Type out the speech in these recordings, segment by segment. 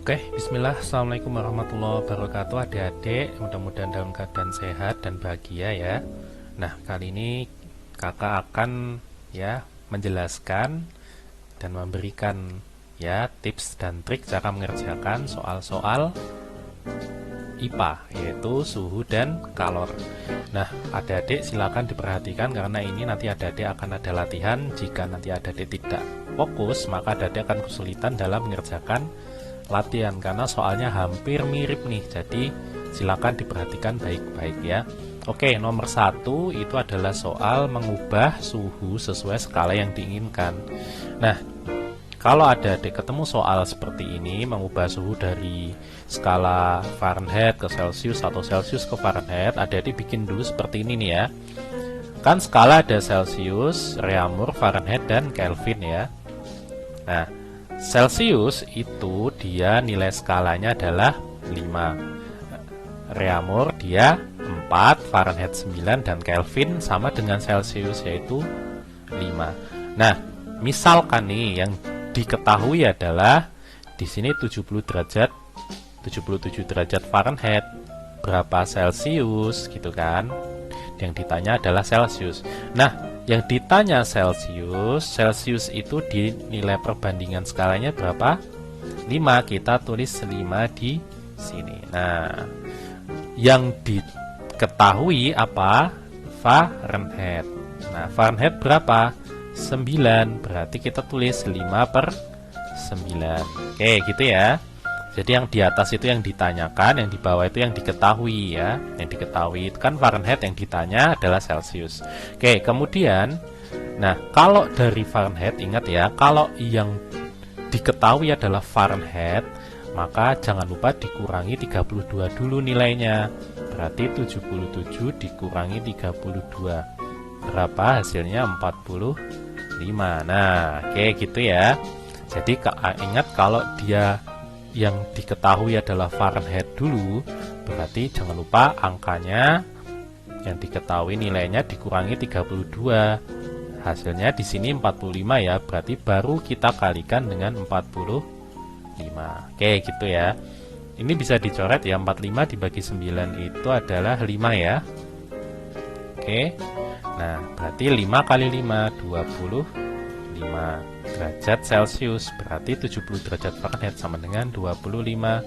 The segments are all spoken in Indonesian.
Oke, bismillah. Assalamualaikum warahmatullahi wabarakatuh adik-adik. Mudah-mudahan dalam keadaan sehat dan bahagia ya. Nah, kali ini kakak akan menjelaskan dan memberikan tips dan trik cara mengerjakan soal-soal IPA, yaitu suhu dan kalor. Nah, adik-adik silakan diperhatikan karena ini nanti adik-adik akan ada latihan. Jika nanti adik-adik tidak fokus, maka adik-adik akan kesulitan dalam mengerjakan latihan karena soalnya hampir mirip nih. Jadi silakan diperhatikan baik-baik ya. Oke, nomor 1 itu adalah soal mengubah suhu sesuai skala yang diinginkan. Nah, kalau adik-adik ketemu soal seperti ini, mengubah suhu dari skala Fahrenheit ke Celsius atau Celsius ke Fahrenheit, adik-adik bikin dulu seperti ini nih ya. Kan skala ada Celsius, Reaumur, Fahrenheit, dan Kelvin ya. Nah, Celsius itu dia nilai skalanya adalah 5, Reaumur dia 4, Fahrenheit 9, dan Kelvin sama dengan Celsius yaitu 5. Nah, misalkan nih yang diketahui adalah di sini 77 derajat Fahrenheit, berapa Celsius gitu kan. Yang ditanya adalah Celsius. Nah, yang ditanya Celsius itu di nilai perbandingan skalanya berapa? 5, kita tulis 5 di sini. Nah, yang diketahui apa? Fahrenheit. Nah, Fahrenheit berapa? 9, berarti kita tulis 5/9. Oke, gitu ya. Jadi yang di atas itu yang ditanyakan, yang di bawah itu yang diketahui ya. Yang diketahui itu kan Fahrenheit, yang ditanya adalah Celsius. Oke, kemudian, nah kalau dari Fahrenheit ingat ya, kalau yang diketahui adalah Fahrenheit, maka jangan lupa dikurangi 32 dulu nilainya. Berarti 77 dikurangi 32. Berapa hasilnya? 45. Nah, oke gitu ya. Jadi ingat kalau dia yang diketahui adalah Fahrenheit dulu, berarti jangan lupa angkanya yang diketahui nilainya dikurangi 32. Hasilnya di sini 45 ya, berarti baru kita kalikan dengan 45. Oke, gitu ya. Ini bisa dicoret ya, 45 dibagi 9 itu adalah 5 ya. Oke. Nah, berarti 5 kali 5 25 derajat Celsius, berarti 70 derajat Fahrenheit sama dengan 25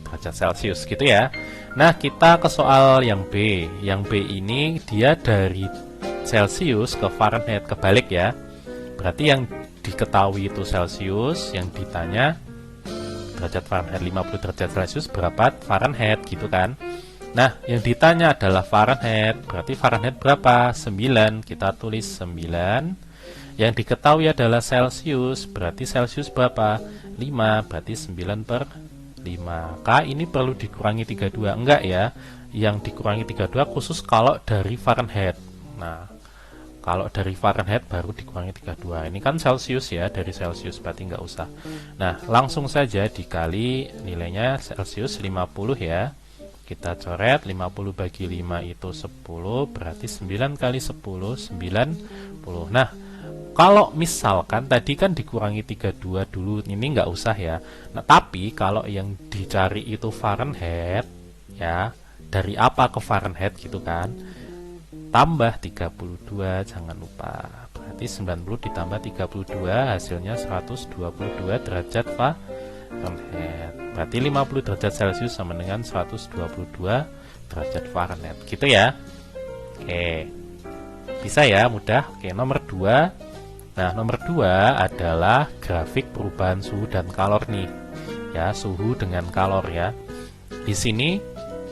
derajat Celsius gitu ya. Nah, kita ke soal yang B. Yang B ini dia dari Celsius ke Fahrenheit, kebalik ya. Berarti yang diketahui itu Celsius, yang ditanya derajat Fahrenheit. 50 derajat Celsius berapa Fahrenheit gitu kan. Nah, yang ditanya adalah Fahrenheit, berarti Fahrenheit berapa? 9, kita tulis 9. Yang diketahui adalah Celsius, berarti Celsius berapa? 5, berarti 9/5. K ini perlu dikurangi 32, enggak ya? Yang dikurangi 32 khusus kalau dari Fahrenheit. Nah, kalau dari Fahrenheit baru dikurangi 32. Ini kan Celsius ya, dari Celsius berarti enggak usah. Nah, langsung saja dikali nilainya Celsius 50 ya. Kita coret 50 bagi 5 itu 10, berarti 9 kali 10, 90. Nah, kalau misalkan tadi kan dikurangi 32 dulu, ini nggak usah ya. Nah, tapi kalau yang dicari itu Fahrenheit, ya, dari apa ke Fahrenheit gitu kan, tambah 32, jangan lupa. Berarti 90 ditambah 32, hasilnya 122 derajat Fahrenheit. Berarti 50 derajat Celsius sama dengan 122 derajat Fahrenheit. Gitu ya. Oke. Bisa ya, mudah. Oke, nomor 2. Nah, nomor 2 adalah grafik perubahan suhu dan kalor nih. Ya, suhu dengan kalor ya. Di sini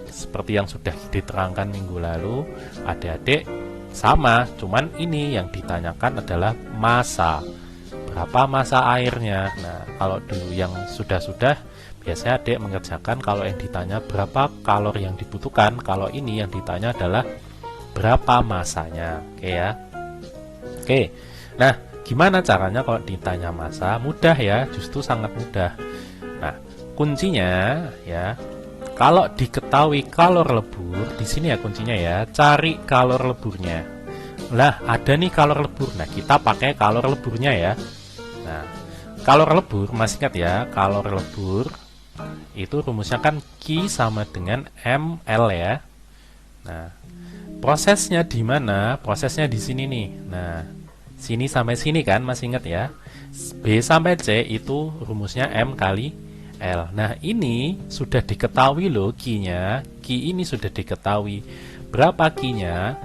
seperti yang sudah diterangkan minggu lalu, adik-adik sama, cuman ini yang ditanyakan adalah massa. Berapa massa airnya? Nah, kalau dulu yang sudah-sudah biasanya adik mengerjakan kalau yang ditanya berapa kalor yang dibutuhkan, kalau ini yang ditanya adalah berapa massanya. Oke ya. Oke. Nah, gimana caranya kalau ditanya massa? Mudah ya, justru sangat mudah. Nah, kuncinya ya, kalau diketahui kalor lebur, di sini ya kuncinya ya, cari kalor leburnya. Lah, ada nih kalor lebur. Nah, kita pakai kalor leburnya ya. Nah, kalor lebur, masih ingat ya, kalor lebur Itu rumusnya kan Q sama dengan ML ya. Nah, prosesnya di mana? Prosesnya di sini nih. Nah, sini sampai sini kan, masih ingat ya? B sampai C itu rumusnya M kali L. Nah, ini sudah diketahui loh Q-nya. Q ini sudah diketahui. Berapa Q-nya?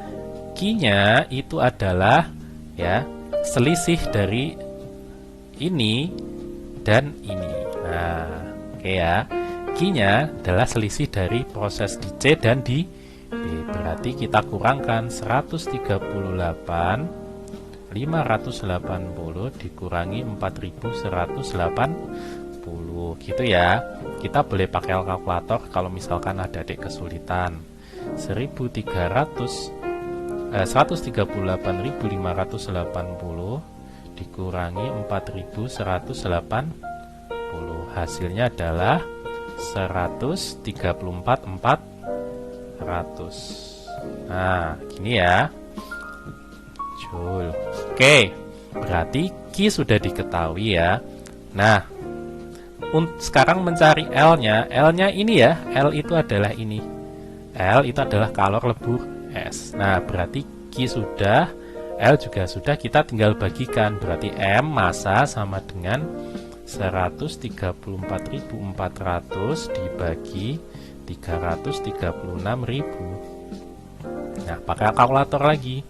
Q-nya itu adalah ya selisih dari ini dan ini. Nah, oke ya. Q-nya adalah selisih dari proses di C dan di B. Berarti kita kurangkan 138 580 dikurangi 4180 gitu ya. Kita boleh pakai kalkulator kalau misalkan ada adik kesulitan. 138.580 dikurangi 4180, hasilnya adalah 134.400. Nah, gini ya. Joule. Oke, berarti Q sudah diketahui ya. Nah, sekarang mencari L-nya. L-nya ini ya. L itu adalah ini. L itu adalah kalor lebur S. Nah, berarti Q sudah, L juga sudah, kita tinggal bagikan. Berarti M massa sama dengan 134.400 dibagi 336.000. Nah, pakai kalkulator lagi.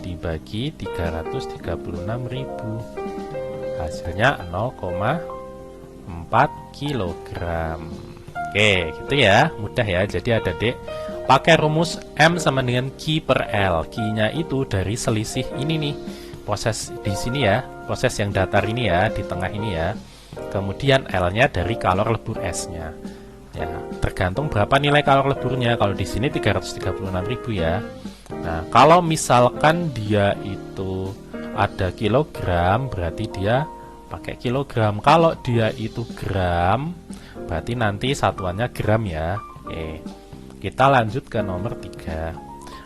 Dibagi 336.000. Hasilnya 0,4 kg. Oke, gitu ya. Mudah ya. Jadi ada dek pakai rumus M sama dengan Q per L. Q-nya itu dari selisih ini nih. Proses di sini ya. Proses yang datar ini ya, di tengah ini ya. Kemudian L-nya dari kalor lebur S-nya. Ya, tergantung berapa nilai kalor leburnya. Kalau di sini 336.000 ya. Nah, kalau misalkan dia itu ada kilogram, berarti dia pakai kilogram. Kalau dia itu gram, berarti nanti satuannya gram ya. Oke. Kita lanjut ke nomor 3.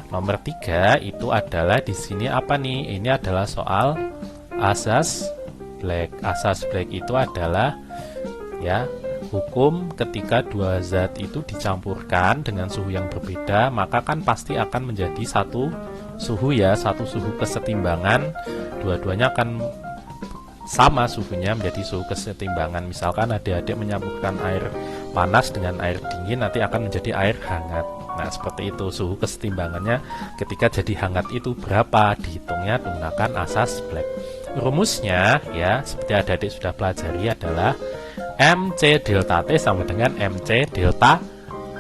Nomor 3 itu adalah di sini apa nih? Ini adalah soal asas Black. Asas Black itu adalah ya hukum ketika dua zat itu dicampurkan dengan suhu yang berbeda, maka kan pasti akan menjadi satu suhu ya, satu suhu kesetimbangan. Dua-duanya akan sama suhunya, menjadi suhu kesetimbangan. Misalkan adik-adik mencampurkan air panas dengan air dingin, nanti akan menjadi air hangat. Nah, seperti itu suhu kesetimbangannya ketika jadi hangat itu berapa, dihitungnya menggunakan asas Black. Rumusnya ya, seperti adik-adik sudah pelajari adalah MC delta T sama dengan MC delta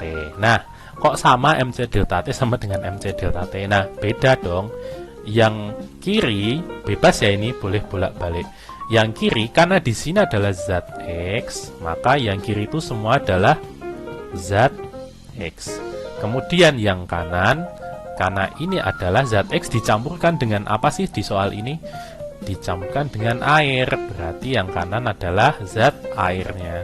T. Nah, kok sama MC delta T sama dengan MC delta T? Nah, beda dong. Yang kiri bebas ya, ini boleh bolak-balik. Yang kiri karena di sini adalah zat X, maka yang kiri itu semua adalah zat X. Kemudian yang kanan, karena ini adalah zat X dicampurkan dengan apa sih di soal ini? Dicampurkan dengan air, berarti yang kanan adalah zat airnya.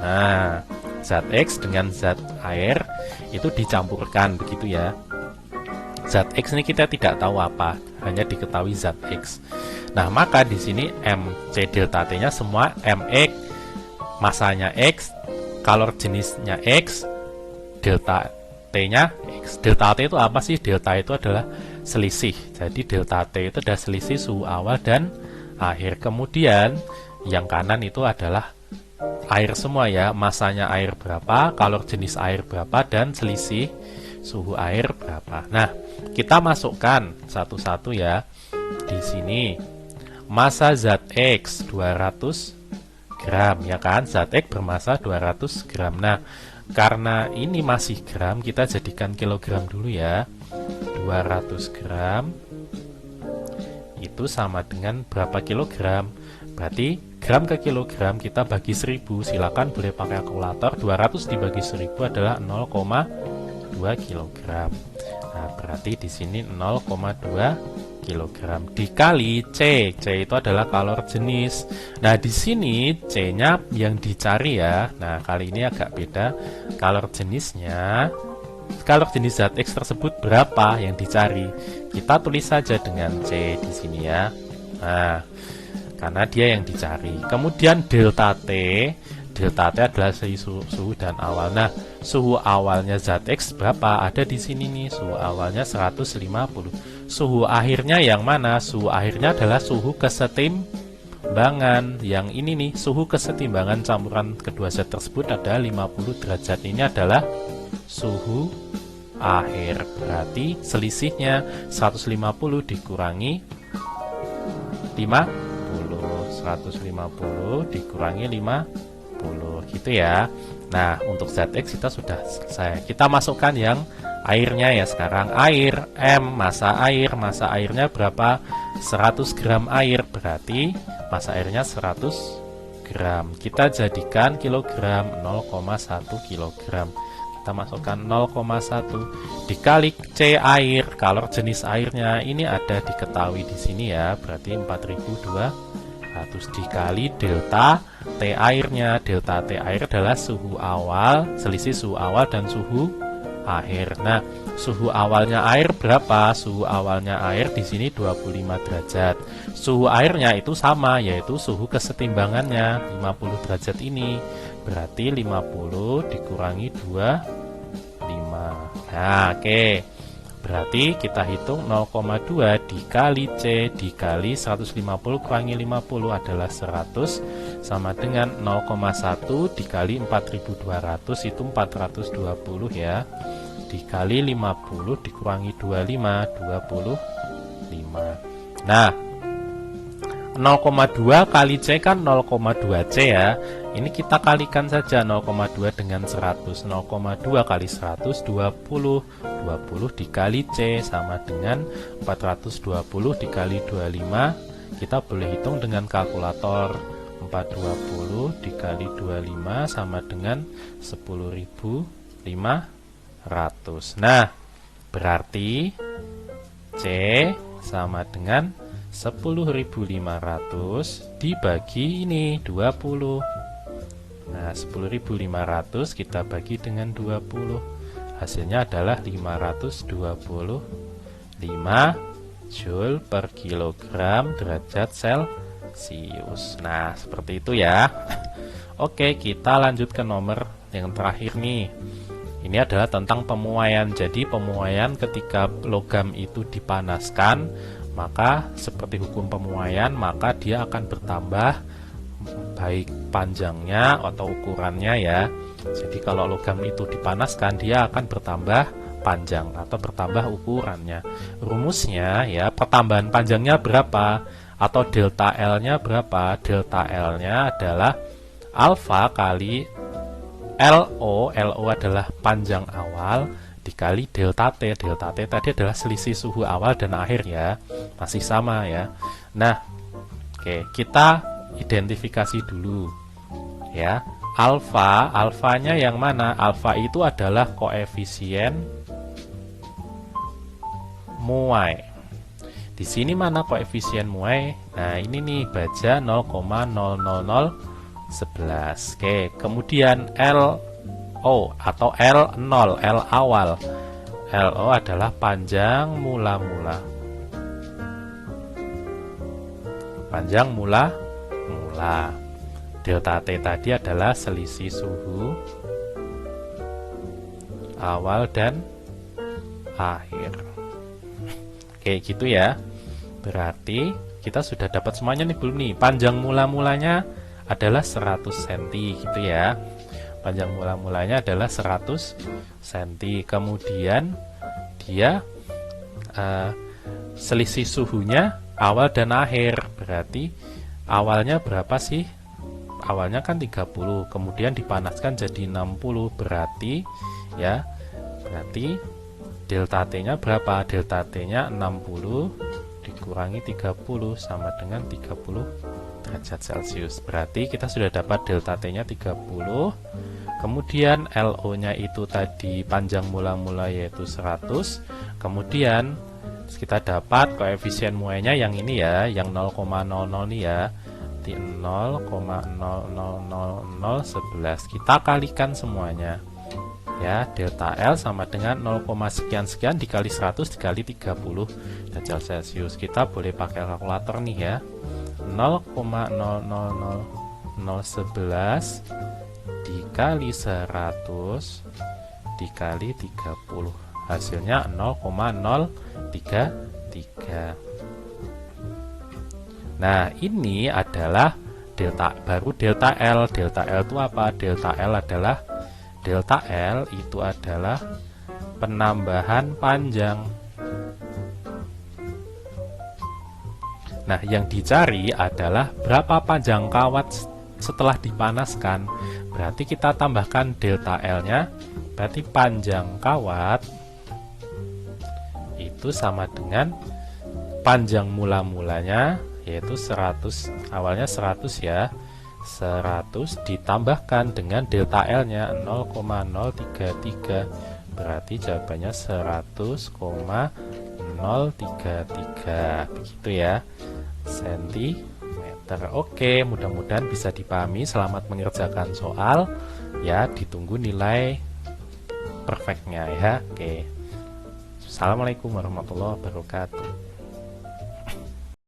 Nah, zat X dengan zat air itu dicampurkan begitu ya. Zat X ini kita tidak tahu apa, hanya diketahui zat X. Nah, maka di sini MC delta T-nya semua MX, masanya X, kalor jenisnya X, delta T-nya X. Delta T itu apa sih? Delta itu adalah selisih. Jadi delta T itu adalah selisih suhu awal dan akhir. Kemudian yang kanan itu adalah air semua ya. Masanya air berapa, kalor jenis air berapa, dan selisih suhu air berapa. Nah, kita masukkan satu-satu ya. Di sini massa zat X 200 gram ya kan. Zat X bermassa 200 gram. Nah, karena ini masih gram, kita jadikan kilogram dulu ya. 200 gram itu sama dengan berapa kilogram? Berarti gram ke kilogram kita bagi 1000. Silakan boleh pakai kalkulator. 200 dibagi 1000 adalah 0,2 kilogram. Nah, berarti di sini 0,2 kilogram dikali C. C itu adalah kalor jenis. Nah, di sini C-nya yang dicari ya. Nah, kali ini agak beda. Kalor jenisnya, kalor jenis zat X tersebut berapa yang dicari? Kita tulis saja dengan C di sini ya. Nah, karena dia yang dicari. Kemudian delta T. delta T adalah suhu dan awal. Nah, suhu awalnya zat X berapa? Ada di sini nih, suhu awalnya 150. Suhu akhirnya yang mana? Suhu akhirnya adalah suhu kesetimbangan. Yang ini nih, suhu kesetimbangan campuran kedua zat tersebut ada 50 derajat. Ini adalah suhu akhir. Berarti selisihnya 150 dikurangi 50. 150 dikurangi 50 gitu ya. Nah, untuk zat X kita sudah selesai. Kita masukkan yang airnya ya sekarang. Air M, massa airnya berapa? 100 gram air, berarti massa airnya 100 gram. Kita jadikan kilogram, 0,1 kilogram. Kita masukkan 0,1 dikali C air. Kalau jenis airnya ini ada diketahui di sini ya, berarti 4200 dikali delta T airnya. Delta T air adalah suhu awal, selisih suhu awal dan suhu akhir. Nah, suhu awalnya air berapa? Suhu awalnya air di sini 25 derajat. Suhu airnya itu sama, yaitu suhu kesetimbangannya 50 derajat ini. Berarti 50 dikurangi 25. Nah, oke. Berarti kita hitung 0,2 dikali C dikali 150 kurangi 50 adalah 100 sama dengan 0,1 dikali 4200 itu 420 ya. Dikali 50 dikurangi 25, 25. Nah, 0,2 kali C kan 0,2C ya. Ini kita kalikan saja 0,2 dengan 100. 0,2 kali 100 20. 20 dikali C sama dengan 420 dikali 25. Kita boleh hitung dengan kalkulator. 420 dikali 25 sama dengan 10.500. Nah, berarti C sama dengan 10.500 dibagi ini 20. Nah, 10.500 kita bagi dengan 20. Hasilnya adalah 525 Joule per kilogram derajat Celcius. Nah, seperti itu ya. Oke, kita lanjut ke nomor yang terakhir nih. Ini adalah tentang pemuaian. Jadi pemuaian ketika logam itu dipanaskan, maka seperti hukum pemuaian, maka dia akan bertambah baik panjangnya atau ukurannya ya. Jadi kalau logam itu dipanaskan, dia akan bertambah panjang atau bertambah ukurannya. Rumusnya ya, pertambahan panjangnya berapa atau delta L-nya berapa? Delta L-nya adalah alfa kali LO. LO adalah panjang awal dikali delta T. Delta T tadi adalah selisih suhu awal dan akhir ya. Masih sama ya. Nah, oke, kita identifikasi dulu ya. Alfanya yang mana? Alfa itu adalah koefisien muai. Di sini mana koefisien muai? Nah, ini nih, baca 0,00011. Oke, kemudian LO atau L0, L awal. LO adalah panjang mula-mula. Panjang mula-mula. Delta T tadi adalah selisih suhu awal dan akhir. Oke, gitu ya. Berarti kita sudah dapat semuanya nih belum nih? Panjang mula-mulanya adalah 100 cm gitu ya. Panjang mula-mulanya adalah 100 cm. Kemudian dia selisih suhunya awal dan akhir. Berarti awalnya berapa sih? Awalnya kan 30, kemudian dipanaskan jadi 60. Berarti ya, berarti delta T-nya berapa? Delta T-nya 60 dikurangi 30 sama dengan 30 derajat Celcius. Berarti kita sudah dapat delta T-nya 30. Kemudian LO-nya itu tadi panjang mula-mula yaitu 100. Kemudian kita dapat koefisien muainya yang ini ya, yang 0,00 nih ya. 0,00011. Kita kalikan semuanya ya. Delta L sama dengan 0, sekian-sekian dikali 100 dikali 30 derajat Celcius. Kita boleh pakai kalkulator nih ya. 0,000 0,11 dikali 100 dikali 30, hasilnya 0,033. Nah, ini adalah baru delta L. Delta L itu apa? Delta L itu adalah penambahan panjang. Nah, yang dicari adalah berapa panjang kawat setelah dipanaskan. Berarti kita tambahkan delta L-nya, berarti panjang kawat itu sama dengan panjang mula-mulanya, yaitu 100, awalnya 100 ya, 100 ditambahkan dengan delta L-nya 0,033, berarti jawabannya 100,033, begitu ya, sentimeter. Oke, mudah-mudahan bisa dipahami. Selamat mengerjakan soal ya, ditunggu nilai perfectnya ya. Oke, assalamualaikum warahmatullahi wabarakatuh.